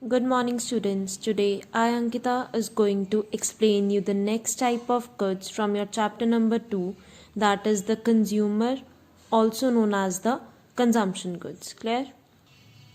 Good morning students. Today I Ankita is going to explain you the next type of goods from your chapter number 2, that is the consumer, also known as the consumption goods. Clear?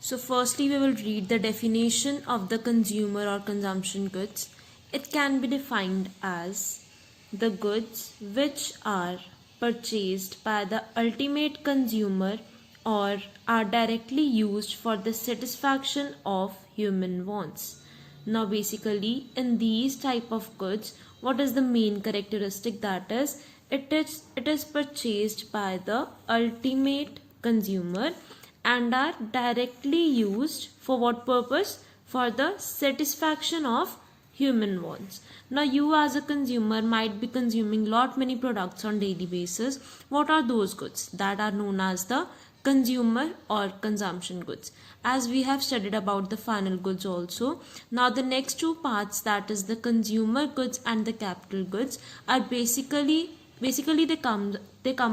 So firstly we will read the definition of the consumer or consumption goods. It can be defined as the goods which are purchased by the ultimate consumer or are directly used for the satisfaction of human wants. Now basically in these type of goods, what is the main characteristic? That is it is purchased by the ultimate consumer and are directly used for what purpose? For the satisfaction of human wants. Now you as a consumer might be consuming lot many products on daily basis. What are those goods? That are known as the consumer or consumption goods, as we have studied about the final goods also. Now the next two parts, that is the consumer goods and the capital goods, are basically they come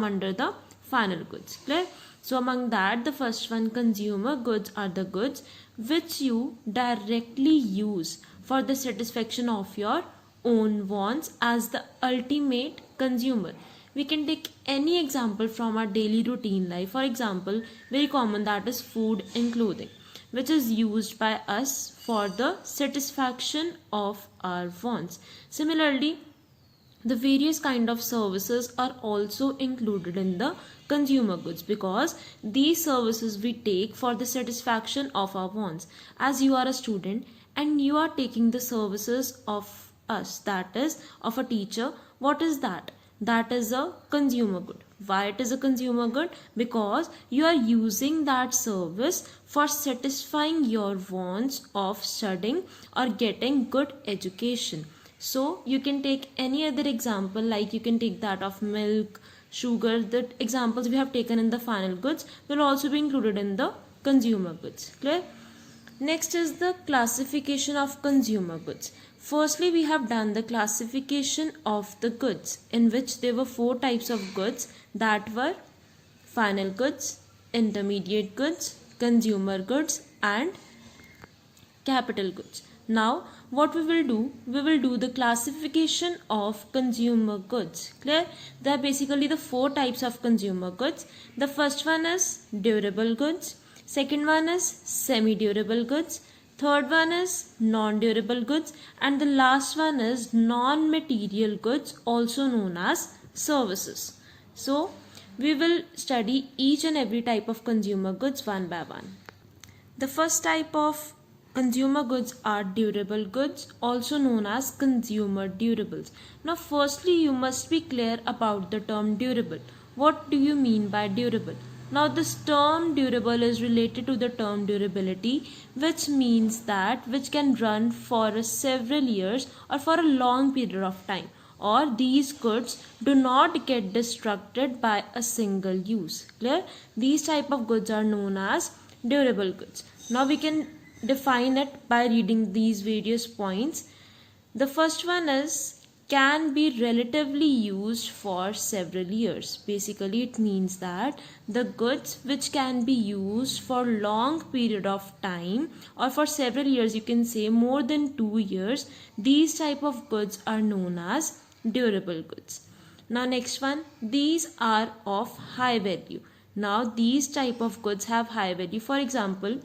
under the final goods. Clear? So among that, the first one, consumer goods, are the goods which you directly use for the satisfaction of your own wants as the ultimate consumer. We can take any example from our daily routine life. For example, very common, that is food and clothing, which is used by us for the satisfaction of our wants. Similarly, the various kind of services are also included in the consumer goods, because these services we take for the satisfaction of our wants. As you are a student and you are taking the services of us, that is of a teacher, what is that? That is a consumer good. Why it is a consumer good? Because you are using that service for satisfying your wants of studying or getting good education. So you can take any other example, like you can take that of milk, sugar. The examples we have taken in the final goods will also be included in the consumer goods. Clear? Next is the classification of consumer goods. Firstly, we have done the classification of the goods, in which there were 4 types of goods, that were final goods, intermediate goods, consumer goods and capital goods. Now what we will do the classification of consumer goods. Clear? There are basically the 4 types of consumer goods. The first one is durable goods, second one is semi-durable goods, third one is non-durable goods, and the last one is non-material goods, also known as services. So we will study each and every type of consumer goods one by one. The first type of consumer goods are durable goods, also known as consumer durables. Now firstly you must be clear about the term durable. What do you mean by durable? Now this term durable is related to the term durability, which means that which can run for several years or for a long period of time, or these goods do not get destructed by a single use. Clear? These type of goods are known as durable goods. Now we can define it by reading these various points. The first one is can be relatively used for several years. Basically it means that the goods which can be used for long period of time or for several years, you can say more than 2 years, these type of goods are known as durable goods. Now next one, these are of high value. Now these type of goods have high value. For example,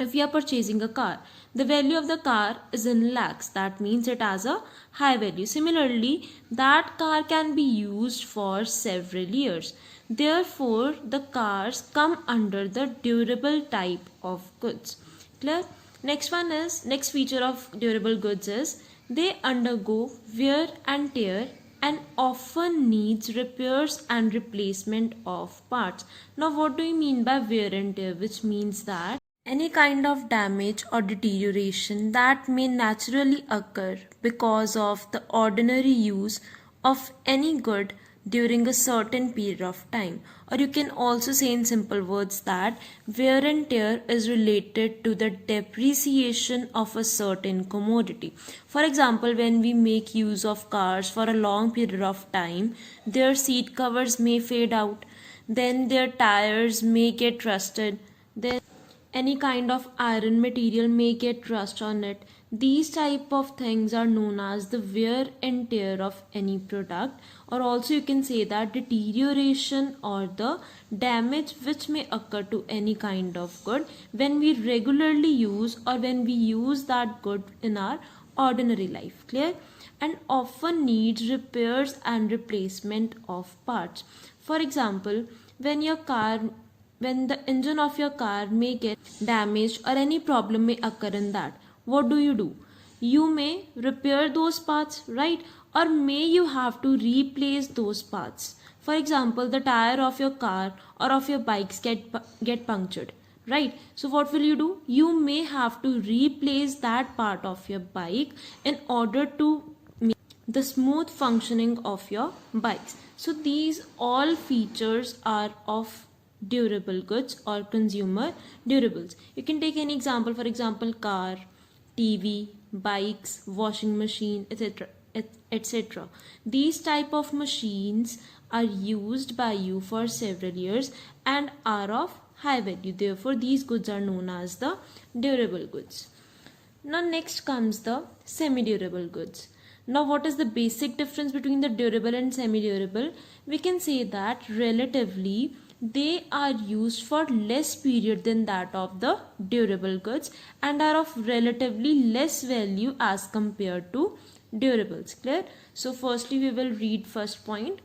if you are purchasing a car, the value of the car is in lakhs. That means it has a high value. Similarly, that car can be used for several years. Therefore, the cars come under the durable type of goods. Clear? Next feature of durable goods is they undergo wear and tear and often needs repairs and replacement of parts. Now what do you mean by wear and tear? Which means that any kind of damage or deterioration that may naturally occur because of the ordinary use of any good during a certain period of time. Or you can also say in simple words that wear and tear is related to the depreciation of a certain commodity. For example, when we make use of cars for a long period of time, their seat covers may fade out, then their tires may get rusted, then any kind of iron material may get rust on it. These type of things are known as the wear and tear of any product, or also you can say that deterioration or the damage which may occur to any kind of good when we regularly use or when we use that good in our ordinary life. Clear? And often needs repairs and replacement of parts. For example, when the engine of your car may get damaged or any problem may occur in that, what do? You may repair those parts, right? Or may you have to replace those parts. For example, the tire of your car or of your bikes get punctured, right? So what will you do? You may have to replace that part of your bike in order to make the smooth functioning of your bikes. So these all features are of durable goods or consumer durables. You can take any example, for example, car, TV, bikes, washing machine, etc. etc. These type of machines are used by you for several years and are of high value. Therefore, these goods are known as the durable goods. Now next comes the semi-durable goods. Now what is the basic difference between the durable and semi-durable? We can say that relatively they are used for less period than that of the durable goods and are of relatively less value as compared to durables. Clear? So firstly we will read first point.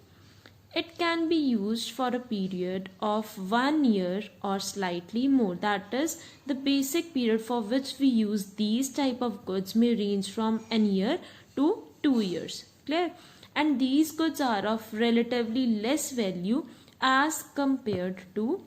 It can be used for a period of 1 year or slightly more. That is, the basic period for which we use these type of goods may range from an year to 2 years. Clear? And these goods are of relatively less value as compared to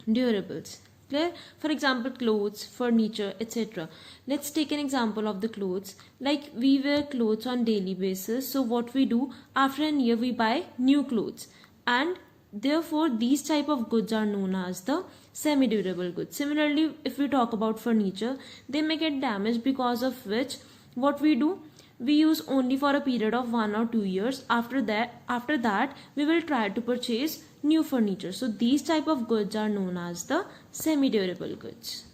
durables. Clear? For example, clothes, furniture, etc. Let's take an example of the clothes. Like we wear clothes on daily basis. So what we do, after a year we buy new clothes, and therefore these type of goods are known as the semi-durable goods. Similarly, if we talk about furniture, they may get damaged, because of which what we do, we use only for a period of 1 or 2 years. After that we will try to purchase new furniture. So these type of goods are known as the semi-durable goods.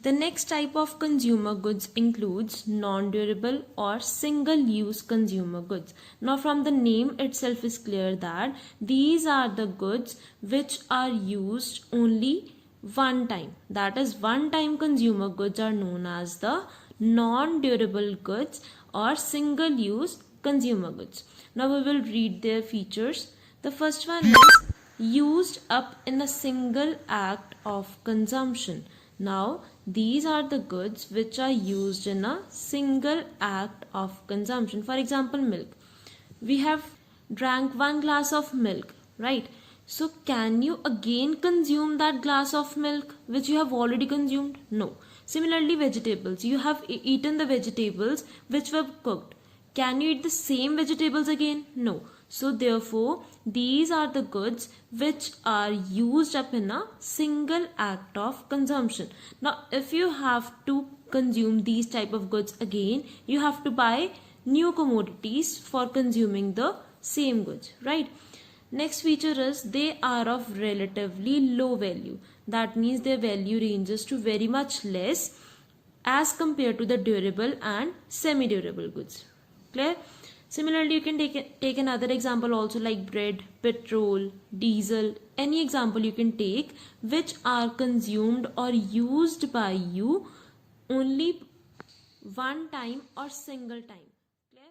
The next type of consumer goods includes non-durable or single-use consumer goods. Now from the name itself is clear that these are the goods which are used only one time. That is, one-time consumer goods are known as the non-durable goods or single-use consumer goods. Now we will read their features. The first one is used up in a single act of consumption. Now these are the goods which are used in a single act of consumption. For example, milk. We have drank 1 glass of milk, right? So can you again consume that glass of milk which you have already consumed? No. Similarly, vegetables. You have eaten the vegetables which were cooked. Can you eat the same vegetables again? No. So therefore, these are the goods which are used up in a single act of consumption. Now, if you have to consume these type of goods again, you have to buy new commodities for consuming the same goods, right? Next feature is they are of relatively low value. That means their value ranges to very much less as compared to the durable and semi-durable goods. Clear? Similarly, you can take another example also, like bread, petrol, diesel, any example you can take which are consumed or used by you only one time or single time. Clear?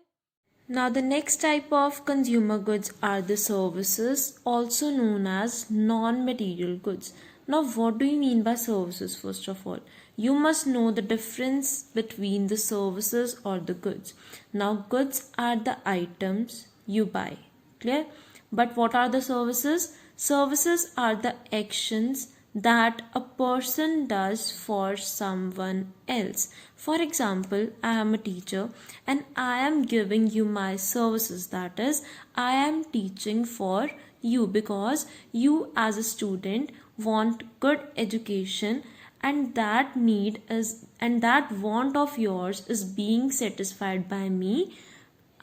Now the next type of consumer goods are the services, also known as non-material goods. Now what do you mean by services? First of all, you must know the difference between the services or the goods. Now goods are the items you buy. Clear? But what are the services? Services are the actions that a person does for someone else. For example, I am a teacher and I am giving you my services. That is, I am teaching for you because you as a student want good education, and that need is and that want of yours is being satisfied by me.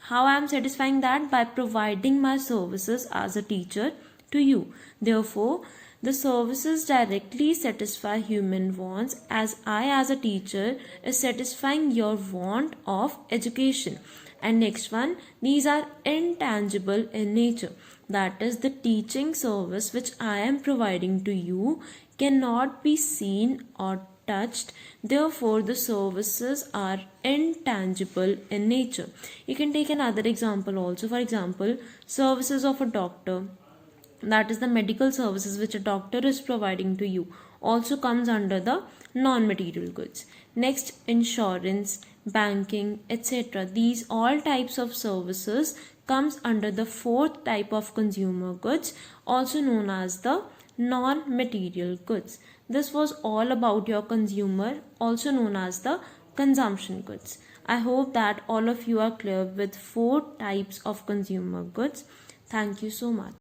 How I am satisfying that? By providing my services as a teacher to you. Therefore, The services directly satisfy human wants, as I as a teacher is satisfying your want of education. And next one, these are intangible in nature. That is, the teaching service which I am providing to you cannot be seen or touched. Therefore, the services are intangible in nature. You can take another example also. For example, services of a doctor, that is the medical services which a doctor is providing to you, also comes under the non-material goods. Next, insurance, banking, etc. These all types of services comes under the fourth type of consumer goods, also known as the non-material goods. This was all about your consumer, also known as the consumption goods. I hope that all of you are clear with four types of consumer goods. Thank you so much.